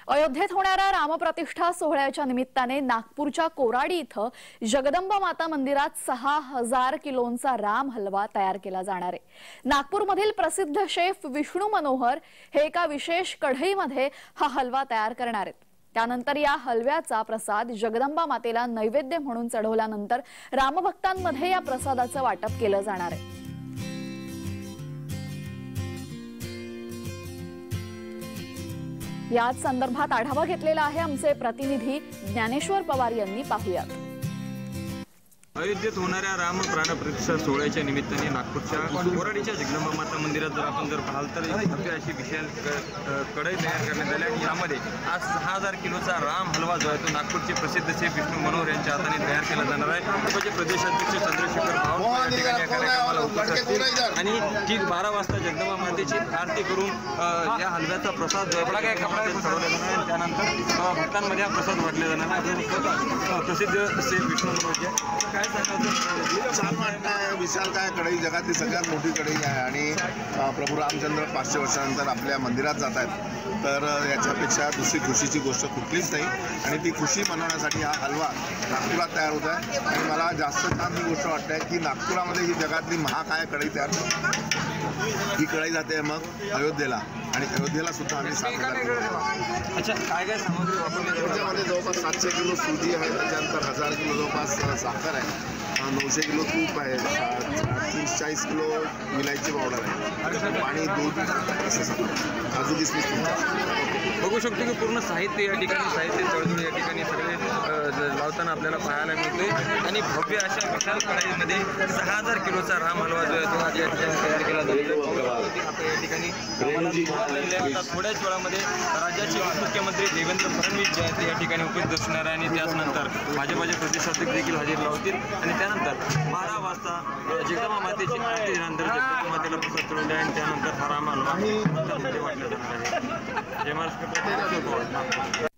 अयोध्येत होणाऱ्या रामप्रतिष्ठा सोहळ्याच्या निमित्ताने नागपूरच्या कोराडी इथं जगदंबा माता मंदिरात 6000 किलोंचा राम हलवा तयार केला जाणार आहे। नागपूरमधील प्रसिद्ध शेफ विष्णू मनोहर हे एका विशेष कढईमध्ये हा हलवा तयार करणार आहेत। त्यानंतर या हलव्याचा प्रसाद जगदंबा मातेला नैवेद्य म्हणून चढवल्यानंतर रामभक्तांमध्ये या प्रसादाचं वाटप केलं जाणार आहे। याच संदर्भात आढावा घेतलेला आहे आमचे प्रतिनिधी ज्ञानेश्वर पवार यांनी। पाहूयात। अयोध्येत होणाऱ्या राम प्राणप्रतिष्ठा सोहळ्याच्या निमित्ताने नागपूरच्या कोराडीच्या जगदंबा माता मंदिरात आपण पाहाल तर भव्य अशी विशाल कढई तयार करण्यात आली आणि यामध्ये आज 6000 किलोचा राम हलवा जो आहे तो नागपूरचे प्रसिद्ध शेफ विष्णू मनोहर यांच्या हाताने तयार केला जाणार आहे। भाजपचे प्रदेशाध्यक्ष चंद्रशेखर बावनकुळे या कार्यक्रमाला उपस्थित असतील आणि ठीक 12 वाजता जगदंबा मातेची आरती करून या हलव्याचा प्रसाद जो आहे चढवला जाणार आहे। त्यानंतर भक्तांमध्ये हा प्रसाद वाटला जाणार आहे। प्रसिद्ध शेफ विष्णू मनोहर छान वाटतं। विशाल काय कढई जगातली सगळ्यात मोठी कढई आहे आणि प्रभू रामचंद्र 500 वर्षानंतर आपल्या मंदिरात जात आहेत, तर याच्यापेक्षा दुसरी खुशीची गोष्ट कुठलीच नाही आणि ती खुशी मनवण्यासाठी हा हलवा नागपुरात तयार होत आहे। आणि मला जास्त छान ही गोष्ट वाटते की नागपुरामध्ये ही जगातली महाकाय कढई तयार ही कढई जाते मग अयोध्येला आणि अयोध्येला सुद्धा आम्ही अच्छा काय सामग्री वापरली त्याच्यामध्ये जवळपास 700 किलो सुजी आहे, त्याच्यानंतर 1000 किलो जवळपास साखर आहे, 900 किलो तूप आहे, 30-40 किलो विलायची पावडर आहे, पाणी, दूध, काजू किसमिस बघू शकतो की पूर्ण साहित्य या ठिकाणी तळजोड या ठिकाणी सगळे लावताना आपल्याला पाहायला मिळते आणि भव्य अशा विशाल कढईमध्ये 6000 किलोचा राम हलवा जो आहे तो आज या ठिकाणी तयार केला जातो। आता या ठिकाणी थोड्याच वेळामध्ये राज्याचे उपमुख्यमंत्री देवेंद्र फडणवीस जे आहेत ते या ठिकाणी उपस्थित असणार आहे आणि त्याचनंतर भाजपचे प्रदेशाध्यक्ष देखील हजेरी लावतील आणि त्यानंतर 12 वाजता जगदंबा मातेची आरती झाल्यानंतर जगदंबा मातेला प्रसाद चढवले आणि त्यानंतर हा राम हलवा वाटला जाणार आहे। जय महाराष्ट्र।